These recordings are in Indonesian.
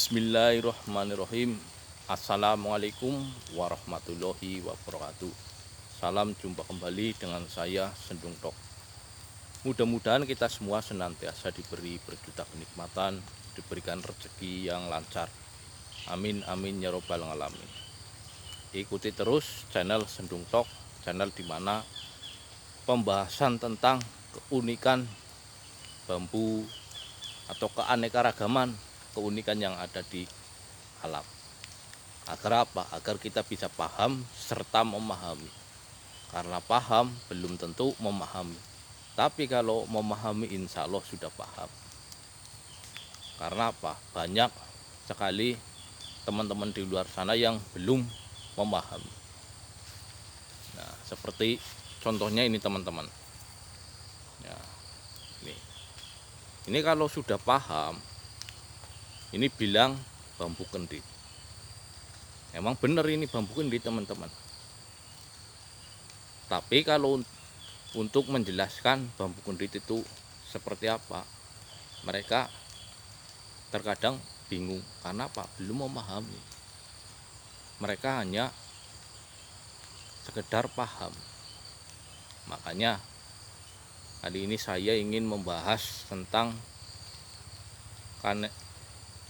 Bismillahirrahmanirrahim. Assalamualaikum warahmatullahi wabarakatuh. Salam jumpa kembali dengan saya Sendung Tok. Mudah-mudahan kita semua senantiasa diberi berjuta kenikmatan, diberikan rezeki yang lancar. Amin amin ya robbal alamin. Ikuti terus channel Sendung Tok, channel dimana pembahasan tentang keunikan bambu atau keanekaragaman keunikan yang ada di alam. Agar apa? Agar kita bisa paham serta memahami. Karena paham belum tentu memahami. Tapi kalau memahami insya Allah sudah paham. Karena apa? Banyak sekali teman-teman di luar sana yang belum memahami. Nah, seperti contohnya ini teman-teman. Ya, ini kalau sudah paham, ini bilang bambu kendit. Emang benar ini bambu kendit teman-teman. Tapi kalau untuk menjelaskan bambu kendit itu seperti apa, mereka terkadang bingung. Karena apa? Belum memahami. Mereka hanya sekedar paham. Makanya kali ini saya ingin membahas tentang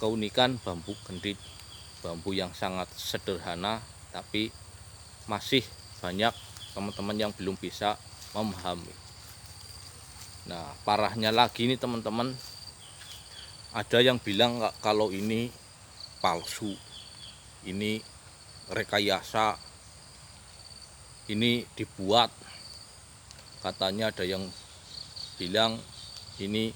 keunikan bambu kendit. Bambu yang sangat sederhana tapi masih banyak teman-teman yang belum bisa memahami. Nah, parahnya lagi nih teman-teman, ada yang bilang kalau ini palsu, ini rekayasa, ini dibuat. Katanya ada yang bilang ini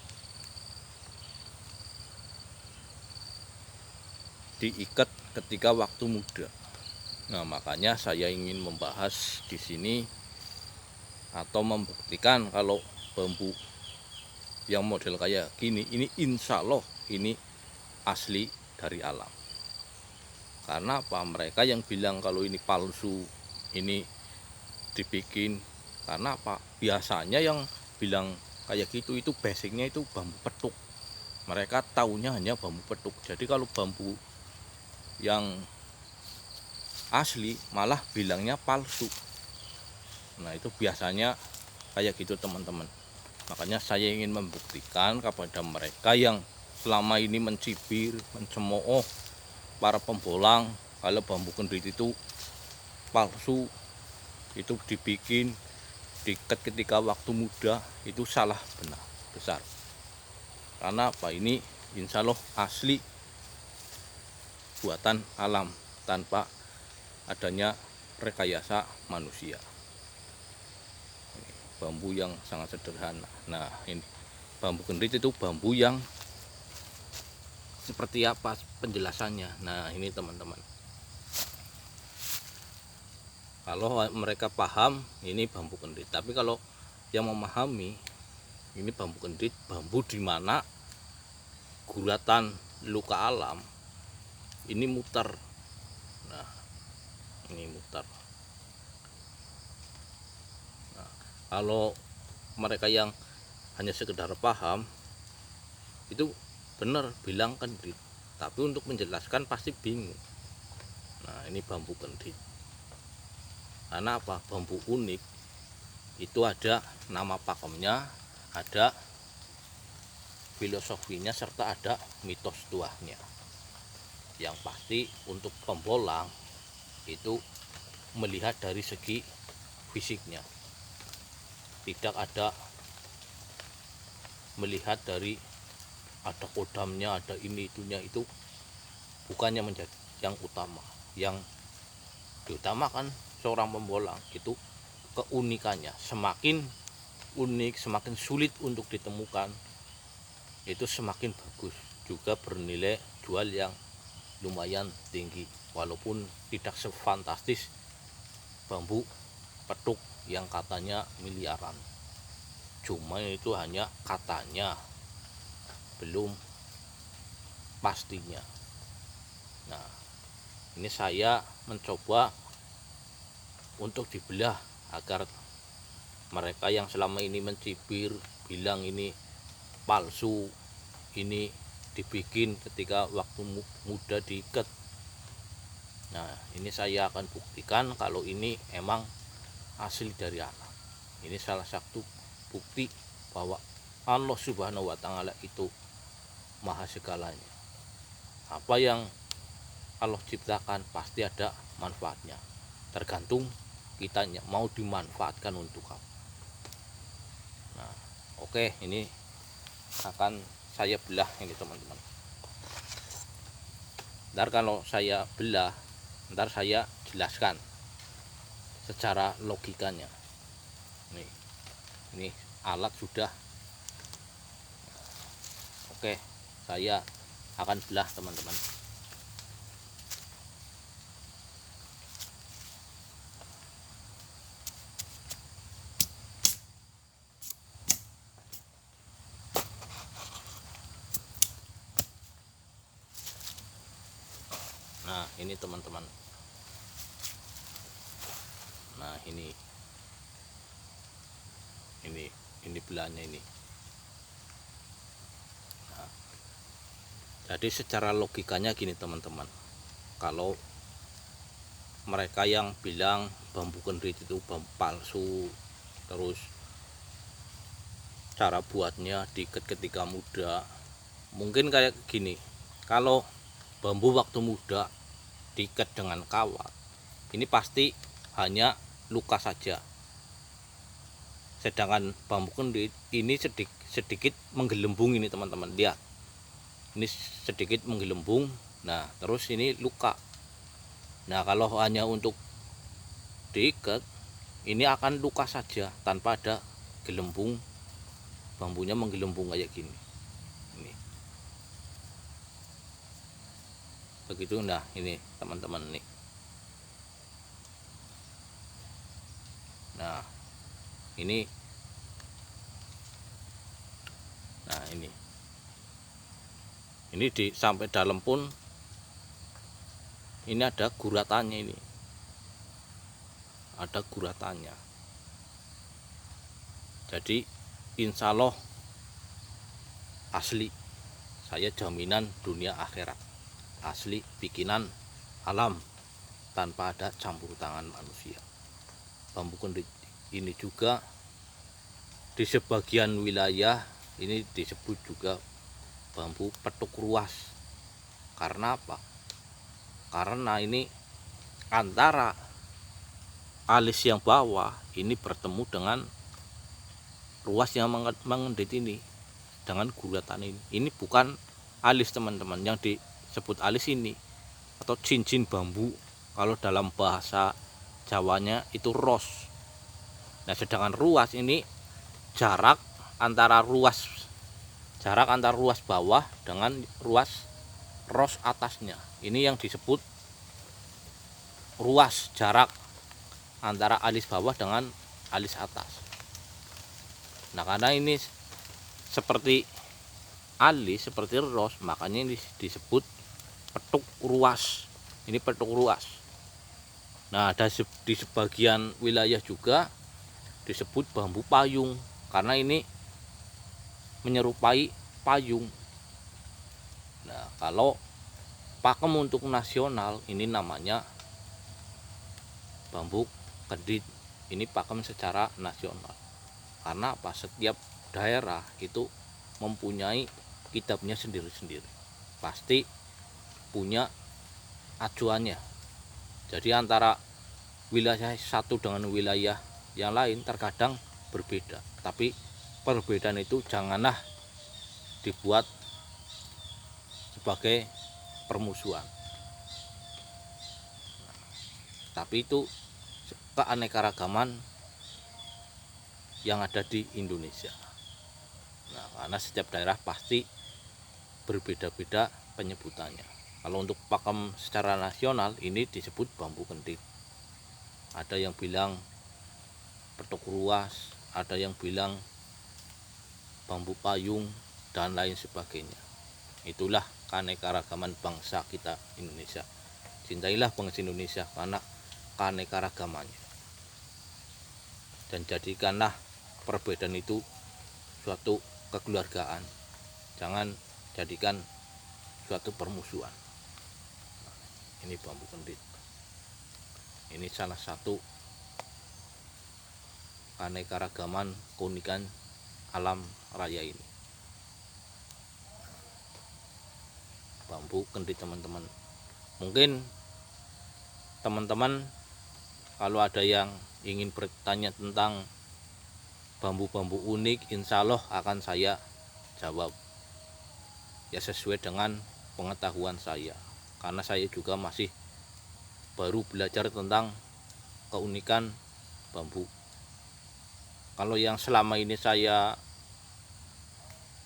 diikat ketika waktu muda. Nah, makanya saya ingin membahas di sini atau membuktikan kalau bambu yang model kayak gini ini insya Allah ini asli dari alam. Karena apa? Mereka yang bilang kalau ini palsu, ini dibikin, karena apa? Biasanya yang bilang kayak gitu itu basicnya itu bambu petuk. Mereka taunya hanya bambu petuk. Jadi kalau bambu yang asli malah bilangnya palsu. Nah, itu biasanya kayak gitu teman-teman. Makanya saya ingin membuktikan kepada mereka yang selama ini mencibir, mencemooh para pembolang kalau bambu kendit itu palsu, itu dibikin, diikat ketika waktu muda, itu salah benar besar. Karena apa? Ini insya Allah asli buatan alam tanpa adanya rekayasa manusia. Bambu yang sangat sederhana. Nah, ini bambu kendit itu bambu yang seperti apa penjelasannya. Nah, ini teman-teman, kalau mereka paham ini bambu kendit. Tapi kalau yang memahami, ini bambu kendit, bambu di mana guratan luka alam ini muter. Nah, ini muter. Nah, kalau mereka yang hanya sekedar paham itu benar bilang kendit, tapi untuk menjelaskan pasti bingung. Nah, ini bambu kendit. Karena apa? Bambu unik itu ada nama pakemnya, ada filosofinya, serta ada mitos tuahnya. Yang pasti untuk pembolang itu melihat dari segi fisiknya, tidak ada melihat dari ada kodamnya, ada ini itunya, itu bukannya menjadi yang utama. Yang diutamakan seorang pembolang itu keunikannya. Semakin unik, semakin sulit untuk ditemukan, itu semakin bagus, juga bernilai jual yang lumayan tinggi, walaupun tidak sefantastis bambu petuk yang katanya miliaran. Cuma itu hanya katanya, belum pastinya. Nah, ini saya mencoba untuk dibelah agar mereka yang selama ini mencibir, bilang ini palsu, ini dibikin ketika waktu muda diikat. Nah, ini saya akan buktikan kalau ini emang asli dari alam. Ini salah satu bukti bahwa Allah Subhanahu wa Ta'ala itu maha segalanya. Apa yang Allah ciptakan pasti ada manfaatnya, tergantung kitanya mau dimanfaatkan untuk apa. Nah, oke, ini akan saya belah ini teman-teman. Ntar kalau saya belah, ntar saya jelaskan secara logikanya. Ini alat sudah. Oke, saya akan belah teman-teman. Nah, ini teman-teman. Nah, ini belahnya ini. Nah, jadi secara logikanya gini teman-teman. Kalau mereka yang bilang bambu kendit itu bambu palsu, terus cara buatnya diikat ketika muda, mungkin kayak gini. Kalau bambu waktu muda diikat dengan kawat, ini pasti hanya luka saja. Sedangkan bambu kendit ini sedikit menggelembung ini teman-teman, lihat. Ini sedikit menggelembung. Nah, terus ini luka. Nah, kalau hanya untuk diikat, ini akan luka saja tanpa ada gelembung. Bambunya menggelembung kayak gini. Ini. Begitu. Nah, ini teman-teman nih. Nah, ini. Nah, ini sampai dalam pun ini ada guratannya ini. Ada guratannya. Jadi insya Allah asli. Saya jaminan dunia akhirat. Asli bikinan alam tanpa ada campur tangan manusia. Bambu kendit ini juga di sebagian wilayah ini disebut juga bambu petuk ruas. Karena apa? Karena ini antara alis yang bawah ini bertemu dengan ruas yang mengendit ini dengan guratan ini. Ini bukan alis teman-teman, yang disebut alis ini atau cincin bambu. Kalau dalam bahasa Jawanya itu ros. Nah, sedangkan ruas ini jarak antara ruas bawah dengan ruas ros atasnya. Ini yang disebut ruas, jarak antara alis bawah dengan alis atas. Nah, karena ini seperti alis, seperti ros, makanya ini disebut petuk ruas. Ini petuk ruas. Nah, ada di sebagian wilayah juga disebut bambu payung karena ini menyerupai payung. Nah, kalau pakem untuk nasional ini namanya bambu kendit. Ini pakem secara nasional. Karena apa? Setiap daerah itu mempunyai kitabnya sendiri-sendiri. Pasti punya acuannya. Jadi antara wilayah satu dengan wilayah yang lain terkadang berbeda. Tapi perbedaan itu janganlah dibuat sebagai permusuhan. Tapi itu keanekaragaman yang ada di Indonesia. Nah, karena setiap daerah pasti berbeda-beda penyebutannya. Kalau untuk pakem secara nasional ini disebut bambu kendit. Ada yang bilang petuk ruas, ada yang bilang bambu payung, dan lain sebagainya. Itulah keanekaragaman bangsa kita Indonesia. Cintailah bangsa Indonesia karena keanekaragamannya. Dan jadikanlah perbedaan itu suatu kekeluargaan. Jangan jadikan suatu permusuhan. Ini bambu kendit. Ini salah satu keanekaragaman keunikan alam raya ini. Bambu kendit teman-teman. Mungkin teman-teman kalau ada yang ingin bertanya tentang bambu-bambu unik, insya Allah akan saya jawab ya sesuai dengan pengetahuan saya, karena saya juga masih baru belajar tentang keunikan bambu. Kalau yang selama ini saya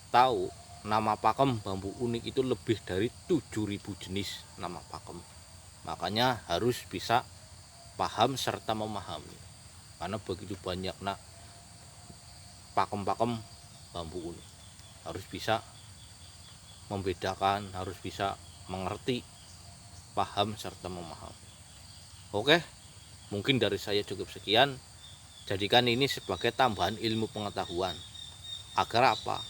tahu, nama pakem bambu unik itu lebih dari 7.000 jenis nama pakem. Makanya harus bisa paham serta memahami, karena begitu banyak pakem-pakem bambu unik. Harus bisa membedakan, harus bisa mengerti, paham serta memahami. Oke, mungkin dari saya cukup sekian. Jadikan ini sebagai tambahan ilmu pengetahuan. Agar apa?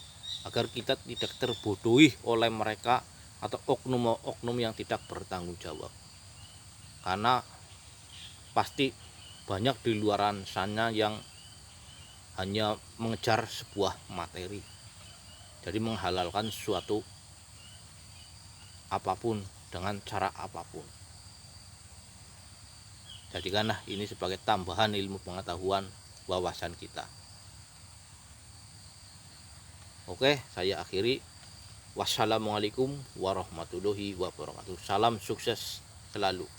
Agar kita tidak terbodohi oleh mereka atau oknum-oknum yang tidak bertanggung jawab. Karena pasti banyak di luaran sana yang hanya mengejar sebuah materi. Jadi menghalalkan suatu apapun dengan cara apapun. Jadikanlah ini sebagai tambahan ilmu pengetahuan wawasan kita. Oke, saya akhiri. Wassalamualaikum warahmatullahi wabarakatuh. Salam sukses selalu.